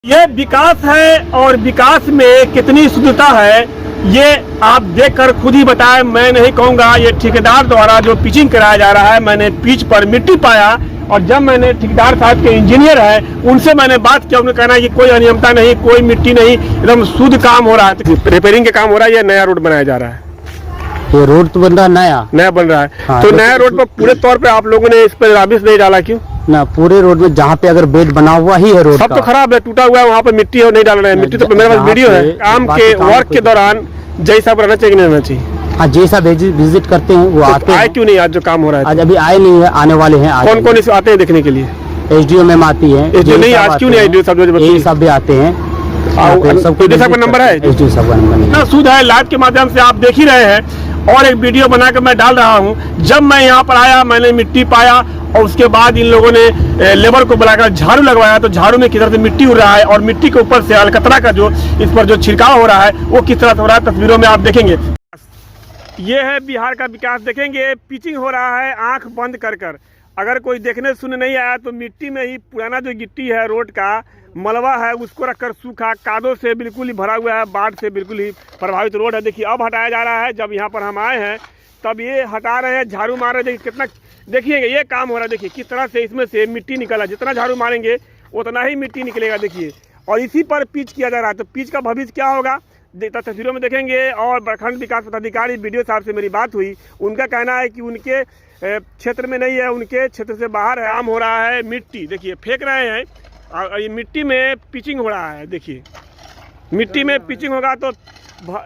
ये विकास है और विकास में कितनी शुद्धता है ये आप देखकर खुद ही बताएं। मैं नहीं कहूँगा। ये ठेकेदार द्वारा जो पिचिंग कराया जा रहा है, मैंने पिच पर मिट्टी पाया और जब मैंने ठेकेदार साहब के इंजीनियर है उनसे मैंने बात किया, उन्होंने कहना कि कोई अनियमितता नहीं, कोई मिट्टी नहीं, एकदम शुद्ध काम हो रहा है। रिपेयरिंग का काम हो रहा है या नया रोड बनाया जा रहा है? ये रोड तो बन रहा है, नया बन रहा है। हाँ, तो नया रोड पर पूरे तौर पे आप लोगों ने इस पर राबिश नहीं डाला क्यों? ना पूरे रोड में जहाँ पे अगर बेड बना हुआ ही है रोड सब तो खराब है, टूटा हुआ है, वहाँ पे मिट्टी नहीं डाल रहे हैं। मिट्टी तो मेरे पास वीडियो है। काम के वर्क के दौरान जैसा रहना चाहिए नहीं रहना चाहिए? हाँ, जैसा विजिट करते हैं वो आते हैं। क्यों नहीं आज जो काम हो रहा है? आज अभी आए नहीं है, आने वाले हैं। कौन कौन इसे आते हैं देखने के लिए? एसडीओ मैम आती है। नहीं, आज क्यों नहीं? एसडीओ सब भी आते हैं। सबका नंबर है? एसडीओ सब का नंबर ना सूद है। लाइव के माध्यम से आप देख ही रहे हैं और एक वीडियो बनाकर मैं डाल रहा हूं। जब मैं यहाँ पर आया मैंने मिट्टी पाया और उसके बाद इन लोगों ने लेबर को बुलाकर झाड़ू लगवाया, तो झाड़ू में किधर से मिट्टी उड़ रहा है और मिट्टी के ऊपर से अलकतरा का जो इस पर जो छिड़काव हो रहा है वो किस तरह से हो रहा है तस्वीरों में आप देखेंगे। ये है बिहार का विकास। देखेंगे पिचिंग हो रहा है आंख बंद कर कर। अगर कोई देखने सुनने नहीं आया तो मिट्टी में ही पुराना जो गिट्टी है, रोड का मलबा है, उसको रखकर सूखा कादों से बिल्कुल ही भरा हुआ है, बाढ़ से बिल्कुल ही प्रभावित रोड है। देखिए अब हटाया जा रहा है। जब यहाँ पर हम आए हैं तब ये हटा रहे हैं, झाड़ू मार रहे हैं। देखिए कितना, देखिए ये काम हो रहा है। देखिए किस तरह से इसमें से मिट्टी निकला। जितना झाड़ू मारेंगे उतना ही मिट्टी निकलेगा। देखिए और इसी पर पिच किया जा रहा है। तो पिच का भविष्य क्या होगा तस्वीरों में देखेंगे। और प्रखंड विकास पदाधिकारी बीडीओ साहब से मेरी बात हुई, उनका कहना है कि उनके क्षेत्र में नहीं है, उनके क्षेत्र से बाहर है। काम हो रहा है मिट्टी, देखिए फेंक रहे हैं और ये मिट्टी में पिचिंग हो रहा है। देखिए मिट्टी में पिचिंग होगा तो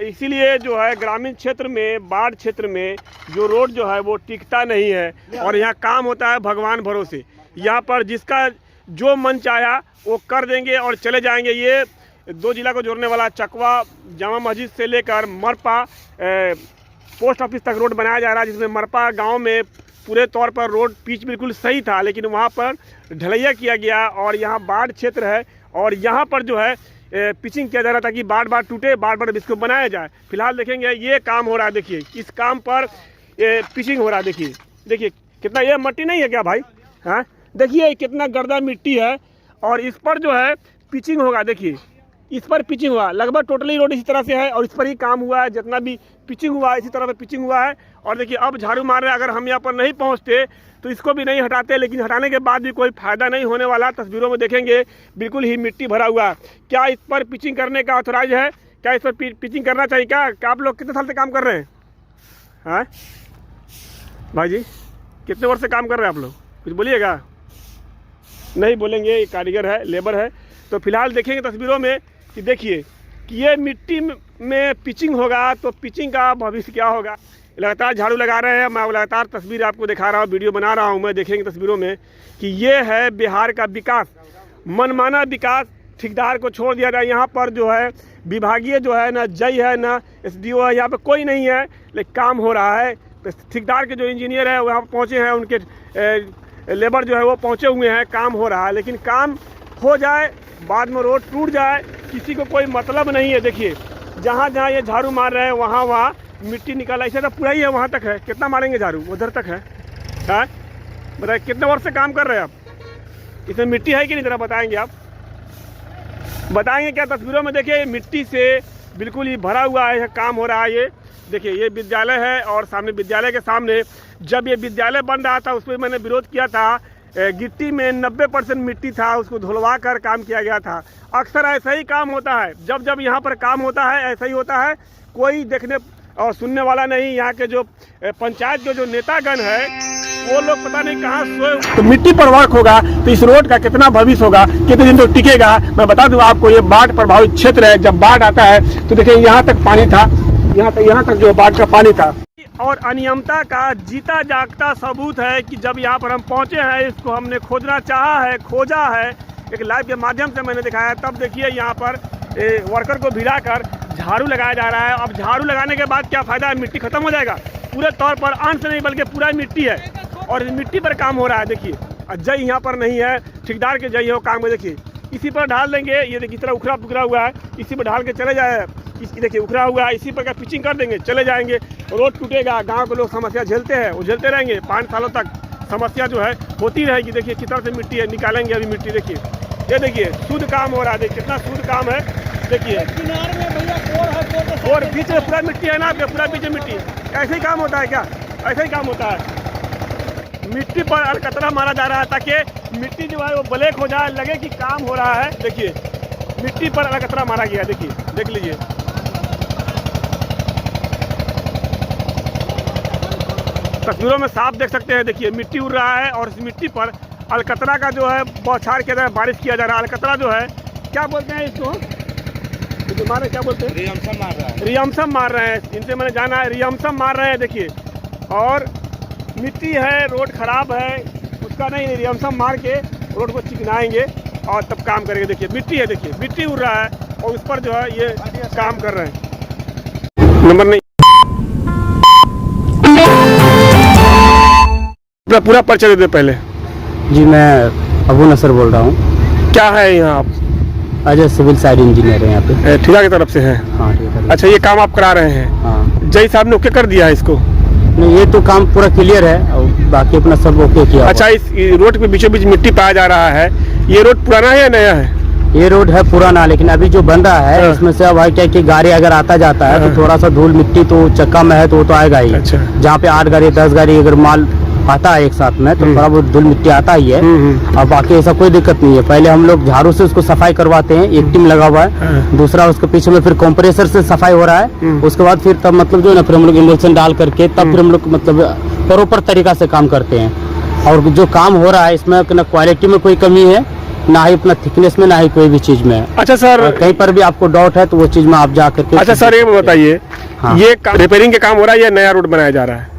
इसीलिए जो है ग्रामीण क्षेत्र में, बाढ़ क्षेत्र में जो रोड जो है वो टिकता नहीं है और यहाँ काम होता है भगवान भरोसे। यहाँ पर जिसका जो मन चाहा वो कर देंगे और चले जाएंगे। ये 2 जिला को जोड़ने वाला चकवा जामा मस्जिद से लेकर मरपा पोस्ट ऑफिस तक रोड बनाया जा रहा है, जिसमें मरपा गांव में पूरे तौर पर रोड पिच बिल्कुल सही था, लेकिन वहां पर ढलैया किया गया और यहां बाढ़ क्षेत्र है और यहां पर जो है पिचिंग किया जा रहा था कि बार बार टूटे, बार बार इसको बनाया जाए। फिलहाल देखेंगे ये काम हो रहा है। देखिए इस काम पर पिचिंग हो रहा है। देखिए देखिए कितना, ये मट्टी नहीं है क्या भाई? हाँ देखिए कितना गर्दा मिट्टी है और इस पर जो है पिचिंग होगा। देखिए इस पर पिचिंग हुआ, लगभग टोटली रोड इसी तरह से है और इस पर ही काम हुआ है। जितना भी पिचिंग हुआ इसी तरह से पिचिंग हुआ है। और देखिए अब झाड़ू मार रहे हैं। अगर हम यहाँ पर नहीं पहुँचते तो इसको भी नहीं हटाते, लेकिन हटाने के बाद भी कोई फायदा नहीं होने वाला। तस्वीरों में देखेंगे बिल्कुल ही मिट्टी भरा हुआ है। क्या इस पर पिचिंग करने का ऑथराइज है? क्या इस पर पिचिंग करना चाहिए? क्या आप लोग कितने साल से काम कर रहे हैं? हाँ भाई जी कितने वर्ष से काम कर रहे हैं आप लोग? कुछ बोलिएगा। नहीं बोलेंगे, ये कारीगर है, लेबर है। तो फिलहाल देखेंगे तस्वीरों में कि देखिए कि ये मिट्टी में पिचिंग होगा तो पिचिंग का भविष्य क्या होगा। लगातार झाड़ू लगा रहे हैं। मैं लगातार तस्वीर आपको दिखा रहा हूँ, वीडियो बना रहा हूँ मैं। देखेंगे तस्वीरों में कि ये है बिहार का विकास, मनमाना विकास। ठेकेदार को छोड़ दिया जाए। यहाँ पर जो है विभागीय जो है ना जय है ना एसडीओ है, यहाँ पे कोई नहीं है, लेकिन काम हो रहा है। ठेकेदार के जो इंजीनियर है वो यहाँ पर पहुँचे हैं, उनके लेबर जो है वो पहुँचे हुए हैं, काम हो रहा है। लेकिन काम हो जाए बाद में रोड टूट जाए किसी को कोई मतलब नहीं है। देखिए जहाँ जहाँ ये झाड़ू मार रहे हैं वहाँ वहाँ मिट्टी निकाला। ऐसे तो पूरा ही है, वहाँ तक है। कितना मारेंगे झाड़ू? उधर तक है। हाँ बताइए कितने वर्ष से काम कर रहे हैं आप? इसमें मिट्टी है कि नहीं जरा बताएंगे आप? बताएंगे क्या? तस्वीरों में देखिए मिट्टी से बिल्कुल ही भरा हुआ है, काम हो रहा है। ये देखिए ये विद्यालय है और सामने विद्यालय के सामने जब ये विद्यालय बन रहा था उस पर मैंने विरोध किया था। गिट्टी में 90% मिट्टी था, उसको धुलवा कर काम किया गया था। अक्सर ऐसा ही काम होता है। जब जब यहाँ पर काम होता है ऐसा ही होता है, कोई देखने और सुनने वाला नहीं। यहाँ के जो पंचायत के जो नेतागण है वो लोग पता नहीं कहाँ सोए। तो मिट्टी पर वर्क होगा तो इस रोड का कितना भविष्य होगा, कितने दिन तो टिकेगा। मैं बता दूं आपको, ये बाढ़ प्रभावित क्षेत्र है। जब बाढ़ आता है तो देखिए यहाँ तक पानी था, यहाँ तक जो बाढ़ का पानी था। और अनियमितता का जीता जागता सबूत है कि जब यहाँ पर हम पहुँचे हैं, इसको हमने खोजना चाहा है, खोजा है, एक लाइव के माध्यम से मैंने दिखाया। तब देखिए यहाँ पर वर्कर को भिड़ा कर झाड़ू लगाया जा रहा है। अब झाड़ू लगाने के बाद क्या फ़ायदा है? मिट्टी खत्म हो जाएगा। पूरे तौर पर अंश नहीं बल्कि पूरा मिट्टी है और मिट्टी पर काम हो रहा है। देखिए जय यहाँ पर नहीं है, ठेकेदार के जय हो काम में। देखिए इसी पर ढाल देंगे। ये देखिए इस तरह उखड़ा पुखरा हुआ है, इसी पर ढाल के चले जाए। देखिए उखड़ा हुआ है, इसी पर का पिचिंग कर देंगे, चले जाएंगे। रोड टूटेगा, गांव के लोग समस्या झेलते हैं, वो झेलते रहेंगे 5 सालों तक। समस्या जो है होती रहेगी। देखिए किस तरह से मिट्टी है, निकालेंगे अभी मिट्टी। देखिए ये देखिए शुद्ध काम हो रहा है, देखिए कितना शुद्ध काम है। देखिए किनारे में भैया कोर है, कोर के और साथ बीच में पूरा मिट्टी है ना, आपके पूरा बीच में मिट्टी। ऐसे ही काम होता है क्या? ऐसे ही काम होता है। मिट्टी पर अलकतरा मारा जा रहा है ताकि मिट्टी जो है वो ब्लैक हो जाए, लगे कि काम हो रहा है। देखिए मिट्टी पर अलकतरा मारा गया, देखिए देख लीजिए। तस्वीरों में साफ देख सकते हैं, देखिए मिट्टी उड़ रहा है और इस मिट्टी पर अलकतरा का जो है बौछार किया जा रहा है, बारिश किया जा रहा है। अलकतरा जो है क्या बोलते हैं इसको, मारे क्या बोलते हैं? रियमसम मार रहा है। रियमसम मार रहे हैं, इनसे मैंने जाना है, रियमसम मार रहे हैं। देखिए और मिट्टी है, रोड खराब है, उसका नहीं रियमसम मार के रोड को चिकनाएंगे और तब काम करेंगे। देखिए मिट्टी है, देखिए मिट्टी उड़ रहा है और उस पर जो है ये काम कर रहे हैं। नंबर नहीं, पूरा परिचय दे दे पहले। जी मैं अबू नसर बोल रहा हूँ। क्या है यहाँ आप? अजय सिविल साइड इंजीनियर है यहाँ पे। ठेका की तरफ से हैं? हाँ ठीक है। अच्छा, ये काम आप करा रहे हैं? हाँ। जय साहब ने ओके कर दिया है इसको? नहीं, ये तो काम पूरा क्लियर है और बाकी अपना सब ओके किया। अच्छा, इस रोड पे बीचों बीच मिट्टी पाया जा रहा है, ये रोड पुराना है या नया है? ये रोड है पुराना, लेकिन अभी जो बन रहा है हाँ। इसमें से अब है क्या कि गाड़ी अगर आता जाता है हाँ। तो थोड़ा सा धूल मिट्टी तो चक्का में है तो वो तो आएगा ही। अच्छा। जहाँ पे 8 गाड़ी 10 गाड़ी अगर माल आता है एक साथ में तो थोड़ा बहुत धूल मिट्टी आता ही है। और बाकी ऐसा कोई दिक्कत नहीं है। पहले हम लोग झाड़ू से उसको सफाई करवाते हैं, एक टीम लगा हुआ है। हाँ। दूसरा उसके पीछे में फिर कंप्रेसर से सफाई हो रहा है। उसके बाद फिर तब मतलब जो है ना फिर हम लोग इमल्शन डाल करके तब फिर हम लोग मतलब प्रॉपर तरीका से काम करते हैं। और जो काम हो रहा है इसमें ना क्वालिटी में कोई कमी है, ना ही अपना थिकनेस में, ना ही कोई भी चीज में। अच्छा सर, कहीं पर भी आपको डाउट है तो वो चीज में आप जा करके। अच्छा सर ये बताइए, हाँ। ये रिपेयरिंग का काम हो रहा है या नया रोड बनाया जा रहा है?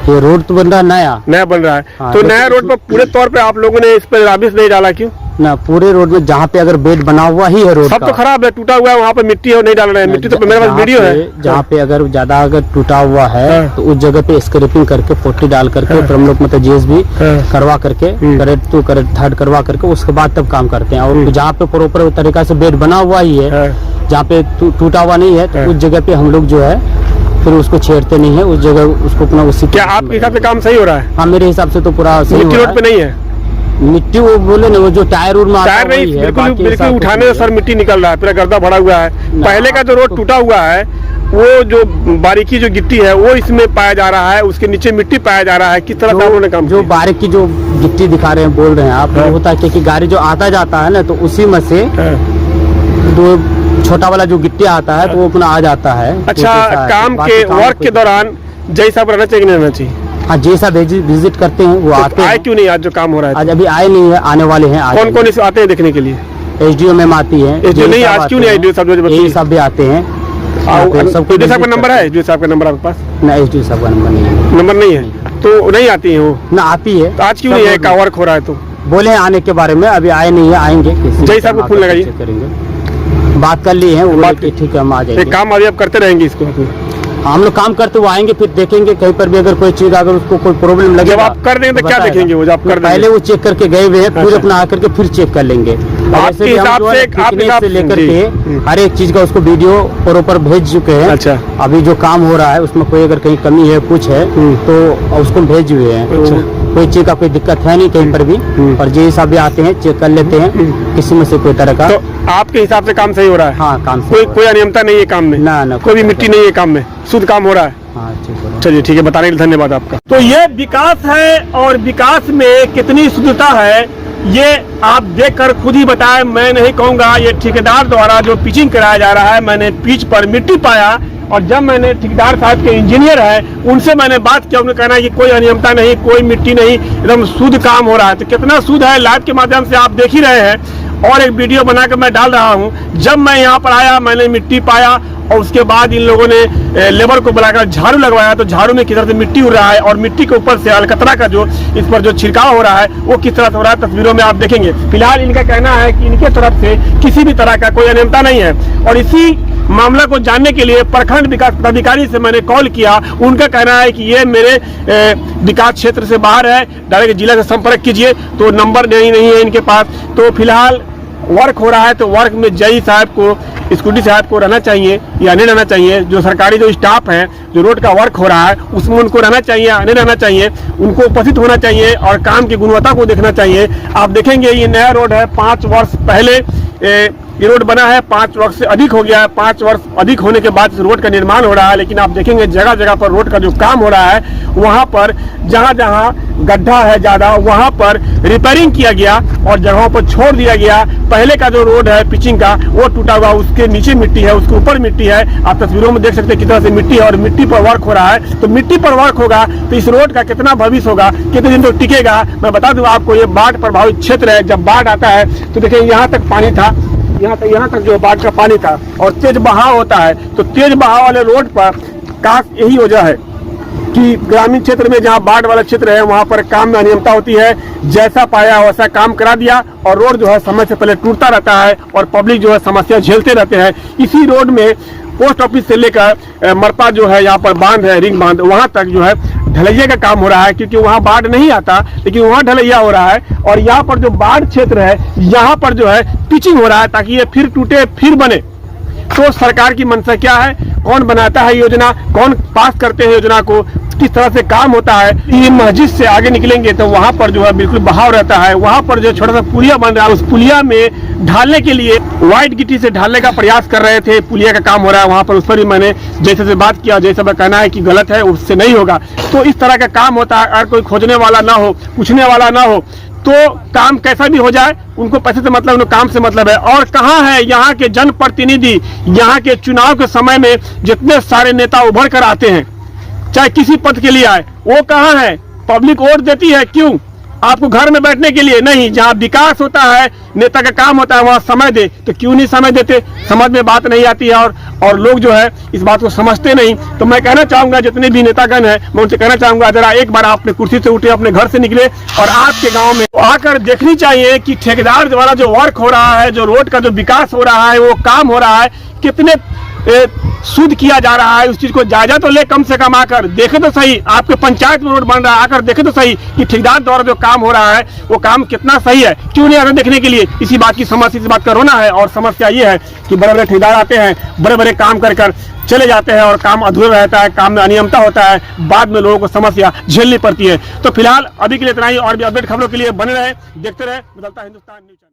ये रोड तो बन रहा है नया बन रहा है। हाँ, तो नया रोड पर पूरे तौर पे आप लोगों ने इस पर राबिश नहीं डाला क्यों? ना। पूरे रोड में जहाँ पे अगर बेड बना हुआ ही है रोड सब का, तो खराब है, टूटा हुआ है, वहाँ पे मिट्टी है नहीं डाल रहे हैं। मिट्टी तो मेरे पास वीडियो है। जहाँ पे अगर ज्यादा अगर टूटा हुआ है हाँ। तो उस जगह पे स्क्रैपिंग करके पोटी डाल करके फिर हम लोग मतलब जीएसबी करवा करके करेक्ट टू करेक्ट थर्ड करवा करके उसके बाद तब काम करते हैं। और जहाँ पे प्रॉपर तरीका से बेड बना हुआ ही है, जहाँ पे टूटा हुआ नहीं है तो उस जगह पे हम लोग जो है फिर उसको छेड़ते नहीं है, उस जगह उसको अपना उसी। क्या आपके हिसाब से काम सही हो रहा है? हाँ मेरे हिसाब से तो पूरा सही हो मिट्टी रहा रोड पे नहीं है? मिट्टी वो बोले ना वो जो टायर में टायर नहीं, बिल्कुल उठाने से सर मिट्टी निकल रहा है, पूरा गर्दा भरा हुआ है। पहले का जो रोड टूटा हुआ है वो जो बारीकी जो गिट्टी है वो इसमें पाया जा रहा है, उसके नीचे मिट्टी पाया जा रहा है। किस तरह से उन्होंने काम जो बारीक की जो गिट्टी दिखा रहे हैं बोल रहे हैं आप, वो होता है क्योंकि गाड़ी जो आता जाता है ना तो उसी में से जो छोटा वाला जो गिट्टी आता है तो वो अपना आ जाता है। अच्छा, काम के वर्क के दौरान जय साहब रहना चाहिए कि नहीं रहना चाहिए? हाँ, जैसा विजिट करते हैं वो आते आए हैं। क्यों नहीं आज जो काम हो रहा है? आज अभी आए नहीं है, आने वाले हैं। कौन कौन इस आते हैं देखने के लिए? एसडीओ मैम आती है। एसडीओ नहीं, आज क्यों नहीं एसडीओ साहब? एसडीओ साहब भी आते हैं। एसडीओ साहब का नंबर है? एसडीओ साहब का नंबर आपके पास? ना, एसडीओ साहब का नंबर नहीं है। नंबर नहीं है तो नहीं आती है वो? ना आती है। तो आज क्यों नहीं है? का वर्क हो रहा है तो बोले हैं आने के बारे में, अभी आए नहीं है, आएंगे। जय साहब को फोन लगाइए, करेंगे, बात कर ली है वो बात कि ठीक है हम आ जाएंगे। काम अभी आप करते रहेंगे इसको? हम लोग काम करते हुए आएंगे, फिर देखेंगे कहीं पर भी अगर कोई चीज अगर उसको कोई प्रॉब्लम लगे। जब आप कर देंगे तो क्या देखेंगे? वो जब आप कर देंगे पहले वो चेक करके गए हुए हैं, फिर अपना आकर के फिर चेक कर लेंगे। आपके हिसाब से लेकर के हर एक चीज का उसको वीडियो प्रॉपर भेज चुके हैं। अच्छा, अभी जो काम हो रहा है उसमें कोई अगर कहीं कमी है कुछ है तो उसको भेज हुए हैं। तो कोई चीज का कोई दिक्कत है नहीं कहीं पर भी। और जे हिसाब भी आते हैं, चेक कर लेते हैं, किसी में से कोई तरह का। तो आपके हिसाब से काम सही हो रहा है? हाँ, काम कोई अनियमता नहीं है काम में? ना, कोई भी मिट्टी नहीं है काम में, शुद्ध काम हो रहा है। हाँ, चलिए ठीक है, बताने के लिए धन्यवाद आपका। तो ये विकास है और विकास में कितनी शुद्धता है ये आप देखकर खुद ही बताएं। मैं नहीं कहूँगा, ये ठेकेदार द्वारा जो पिचिंग कराया जा रहा है। मैंने पिच पर मिट्टी पाया और जब मैंने ठेकेदार साहब के इंजीनियर है उनसे मैंने बात किया, उन्होंने कहना कि कोई अनियमता नहीं, कोई मिट्टी नहीं, एकदम शुद्ध काम हो रहा है। तो कितना शुद्ध है लाइव के माध्यम से आप देख ही रहे हैं और एक वीडियो बनाकर मैं डाल रहा हूँ। जब मैं यहाँ पर आया मैंने मिट्टी पाया और उसके बाद इन लोगों ने लेबर को बुलाकर झाड़ू लगवाया तो झाड़ू में किस तरह से मिट्टी उड़ रहा है और मिट्टी के ऊपर से अलकतरा का जो इस पर जो छिड़काव हो रहा है वो किस तरह से हो रहा है तस्वीरों में आप देखेंगे। फिलहाल इनका कहना है कि इनके तरफ से किसी भी तरह का कोई अनियमता नहीं है और इसी मामला को जानने के लिए प्रखंड विकास पदाधिकारी से मैंने कॉल किया। उनका कहना है कि ये मेरे विकास क्षेत्र से बाहर है, डायरेक्ट जिला से संपर्क कीजिए। तो नंबर नहीं है इनके पास। तो फिलहाल वर्क हो रहा है तो वर्क में जई साहब को, स्कूटी साहब को रहना चाहिए या नहीं रहना चाहिए। जो सरकारी जो स्टाफ है, जो रोड का वर्क हो रहा है उसमें उनको रहना चाहिए या नहीं रहना चाहिए, उनको उपस्थित होना चाहिए और काम की गुणवत्ता को देखना चाहिए। आप देखेंगे ये नया रोड है, 5 वर्ष पहले ये रोड बना है, 5 वर्ष से अधिक हो गया है। 5 वर्ष अधिक होने के बाद इस रोड का निर्माण हो रहा है, लेकिन आप देखेंगे जगह जगह पर रोड का जो काम हो रहा है वहाँ पर जहाँ जहाँ गड्ढा है ज़्यादा वहाँ पर रिपेयरिंग किया गया और जगहों पर छोड़ दिया गया। पहले का जो रोड है पिचिंग का वो टूटा हुआ, उसके नीचे मिट्टी है, उसके ऊपर मिट्टी है। आप तस्वीरों में देख सकते हैं किस तरह से मिट्टी है और मिट्टी पर वर्क हो रहा है। तो मिट्टी पर वर्क होगा तो इस रोड का कितना भविष्य होगा, कितने दिन तक टिकेगा। मैं बता दूं आपको, ये बाढ़ प्रभावित क्षेत्र है। जब बाढ़ आता है तो देखिए यहाँ तक पानी था, यहाँ तक जो बाढ़ का पानी था और तेज बहाव होता है। तो तेज बहाव वाले रोड पर काश यही वजह है कि ग्रामीण क्षेत्र में जहाँ बाढ़ वाला क्षेत्र है वहाँ पर काम में अनियमितता होती है। जैसा पाया वैसा काम करा दिया और रोड जो है समय से पहले टूटता रहता है और पब्लिक जो है समस्या झेलते रहते हैं। इसी रोड में पोस्ट ऑफिस से लेकर मरपा जो है, यहाँ पर बांध है, रिंग बांध, वहाँ तक जो है ढलैया का काम हो रहा है, क्योंकि वहाँ बाढ़ नहीं आता लेकिन वहाँ ढलैया हो रहा है। और यहाँ पर जो बाढ़ क्षेत्र है यहाँ पर जो है पिचिंग हो रहा है ताकि ये फिर टूटे फिर बने। तो सरकार की मंशा क्या है, कौन बनाता है योजना, कौन पास करते हैं योजना को, किस तरह से काम होता है। ये मस्जिद से आगे निकलेंगे तो वहाँ पर जो है बिल्कुल बहाव रहता है। वहाँ पर जो छोटा सा पुलिया बन रहा है उस पुलिया में ढालने के लिए व्हाइट गिट्टी से ढालने का प्रयास कर रहे थे। पुलिया का काम हो रहा है वहाँ पर, उस पर भी मैंने जैसे से बात किया, जैसा मैं कहना है कि गलत है उससे नहीं होगा। तो इस तरह का काम होता है। अगर कोई खोजने वाला ना हो, पूछने वाला ना हो तो काम कैसा भी हो जाए, उनको पैसे से मतलब, उनको काम से मतलब है। और कहाँ है यहाँ के जनप्रतिनिधि, यहाँ के चुनाव के समय में जितने सारे नेता उभर कर आते हैं चाहे किसी पद के लिए आए, वो कहाँ है? पब्लिक वोट देती है क्यों? आपको घर में बैठने के लिए नहीं। जहाँ विकास होता है, नेता का काम होता है, वहाँ समय दे। तो क्यों नहीं समय देते? समझ में बात नहीं आती है और लोग जो है इस बात को समझते नहीं। तो मैं कहना चाहूंगा जितने भी नेतागण हैं, मैं उनसे कहना चाहूंगा जरा एक बार आप अपने कुर्सी से उठे, अपने घर से निकले और आपके गांव में आकर देखनी चाहिए कि ठेकेदार वाला जो वर्क हो रहा है, जो रोड का जो विकास हो रहा है, वो काम हो रहा है, कितने शुद्ध किया जा रहा है। उस चीज को जायजा तो ले, कम से कम आकर देखे तो सही। आपके पंचायत में रोड बन रहा है, आकर देखे तो सही कि ठेकेदार द्वारा जो काम हो रहा है वो काम कितना सही है। क्यों नहीं आकर देखने के लिए? इसी बात की समस्या, इसी बात का रोना है। और समस्या ये है कि बड़े बड़े ठेकेदार आते हैं, बड़े बड़े काम कर चले जाते हैं और काम अधूरा रहता है, काम में अनियमितता होता है, बाद में लोगों को समस्या झेलनी पड़ती है। तो फिलहाल अभी के लिए इतना ही। और भी अपडेट खबरों के लिए बने रहे, देखते रहे बदलता हिंदुस्तान न्यूज़।